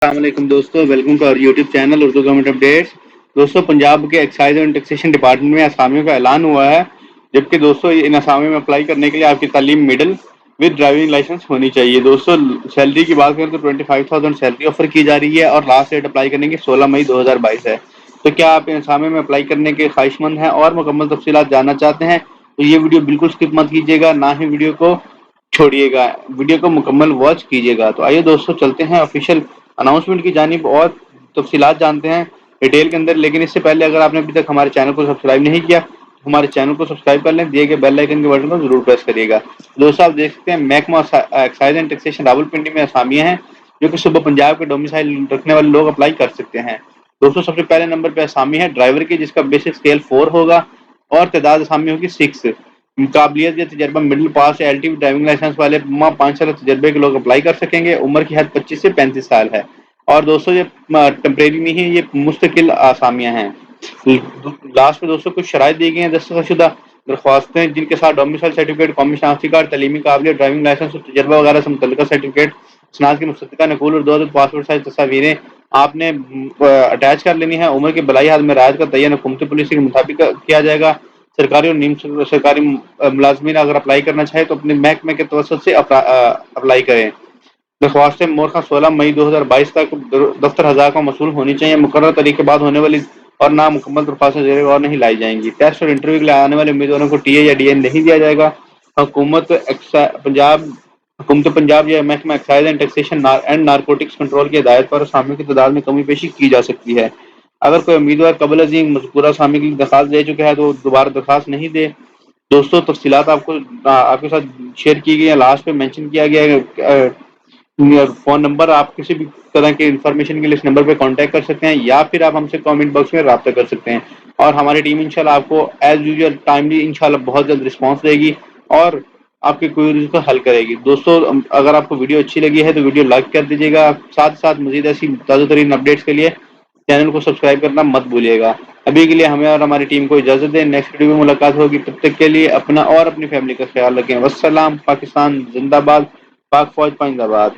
السلام علیکم دوستوں، ویلکم ٹو اور YouTube channel Urdu government updates. دوستوں، پنجاب کے ایکسائز اینڈ ٹیکسیشن ڈپارٹمنٹ میں اسامیوں کا اعلان ہوا ہے، جبکہ دوستوں ان اسامیوں میں اپلائی کرنے کے لیے آپ کی تعلیم مڈل وتھ ڈرائیونگ لائسنس ہونی چاہیے۔ دوستوں، سیلری کی بات کریں تو 25,000 سیلری آفر کی جا رہی ہے اور لاسٹ ڈیٹ اپلائی کرنے کی 16 مئی 2022 ہے۔ تو کیا آپ ان اسامیوں میں اپلائی کرنے کے خواہش مند ہیں اور مکمل تفصیلات جاننا چاہتے ہیں تو یہ ویڈیو بالکل اسکپ مت کیجیے گا، نہ ہی ویڈیو کو چھوڑیے گا، ویڈیو کو مکمل واچ کیجیے گا۔ تو آئیے دوستوں چلتے ہیں آفیشیل اناؤنسمنٹ کی جانب اور تفصیلات جانتے ہیں ڈیٹیل کے اندر۔ لیکن اس سے پہلے اگر آپ نے ابھی تک ہمارے چینل کو سبسکرائب نہیں کیا تو ہمارے چینل کو سبسکرائب کر لیں، دیے گئے بیل آئکن کے بٹن کو ضرور پریس کریے گا۔ دوستوں، آپ دیکھ سکتے ہیں محکمہ ایکسائز اینڈ ٹیکسیشن راولپنڈی میں اسامیاں ہیں جو کہ صوبہ پنجاب کے ڈومیسائل رکھنے والے لوگ اپلائی کر سکتے ہیں۔ دوستوں، سب سے پہلے نمبر پہ اسامی ہے ڈرائیور کی، جس کا بیسک اسکیل 4 ہوگا اور تعداد اسامی ہوگی 6۔ قابلیت یا تجربہ مڈل پاس یا ایل ٹی ڈرائیونگ لائسنس والے 5 سال تجربے کے لوگ اپلائی کر سکیں گے۔ عمر کی حد 25 سے 35 سال ہے۔ اور دوستوں، یہ ٹیمپریری نہیں ہے، یہ مستقل آسامیاں ہیں۔ لاسٹ میں دوستوں کچھ شرائط دی گئی ہیں۔ دستخط شدہ درخواستیں جن کے ساتھ ڈومیسائل سرٹیفکیٹ، قومی شناختی کارڈ، تعلیمی قابلیت، ڈرائیونگ لائسنس اور تجربہ وغیرہ سے متعلقہ سرٹیفکیٹ، اسناد کی مصدقہ نقول اور 2 عدد پاسپورٹ سائز تصاویریں آپ نے اٹیچ کر لینی ہے۔ عمر کے بلائی حد میں رعایت کا تعین حکومتی پالیسی کے مطابق کیا جائے گا۔ سرکاری اور نیم سرکاری ملازمین اگر اپلائی کرنا چاہے تو اپنے محکمے کے توسط سے اپلائی کریں۔ درخواستیں مورخہ 16 مئی 2022 تک دفتر ہزار کو موصول ہونی چاہیے۔ مقررہ تاریخ کے بعد ہونے والی اور نامکمل درخواستیں زیر غور نہیں لائی جائیں گی۔ ٹیسٹ اور انٹرویو کے لیے آنے والے امیدواروں کو ٹی اے یا ڈی اے نہیں دیا جائے گا۔ حکومت پنجاب یا محکمہ excise and taxation and narcotics control کی ہدایت پر اسامیوں کی تعداد میں کمی بیشی کی جا سکتی ہے۔ اگر کوئی امیدوار قبل ازیں مذکورہ اسامی کی درخواست دے چکا ہے تو دوبارہ درخواست نہیں دے۔ دوستوں، تفصیلات آپ کے ساتھ شیئر کی گئی ہیں، لاسٹ پہ مینشن کیا گیا ہے فون نمبر۔ آپ کسی بھی طرح کی انفارمیشن کے لیے اس نمبر پہ کانٹیکٹ کر سکتے ہیں یا پھر آپ ہم سے کامنٹ باکس میں رابطہ کر سکتے ہیں، اور ہماری ٹیم انشاءاللہ آپ کو ایز یوزول ٹائملی انشاءاللہ بہت جلد رسپانس دے گی اور آپ کی کوئریز کو حل کرے گی۔ دوستوں، اگر آپ کو ویڈیو اچھی لگی ہے تو ویڈیو لائک کر دیجیے گا، ساتھ ساتھ مزید ایسی تازہ ترین اپڈیٹس کے لیے چینل کو سبسکرائب کرنا مت بھولیے گا۔ ابھی کے لیے ہمیں اور ہماری ٹیم کو اجازت دیں، نیکسٹ ویڈیو میں ملاقات ہوگی، تب تک کے لیے اپنا اور اپنی فیملی کا خیال رکھیں۔ والسلام، پاکستان زندہ باد، پاک فوج پائندہ باد۔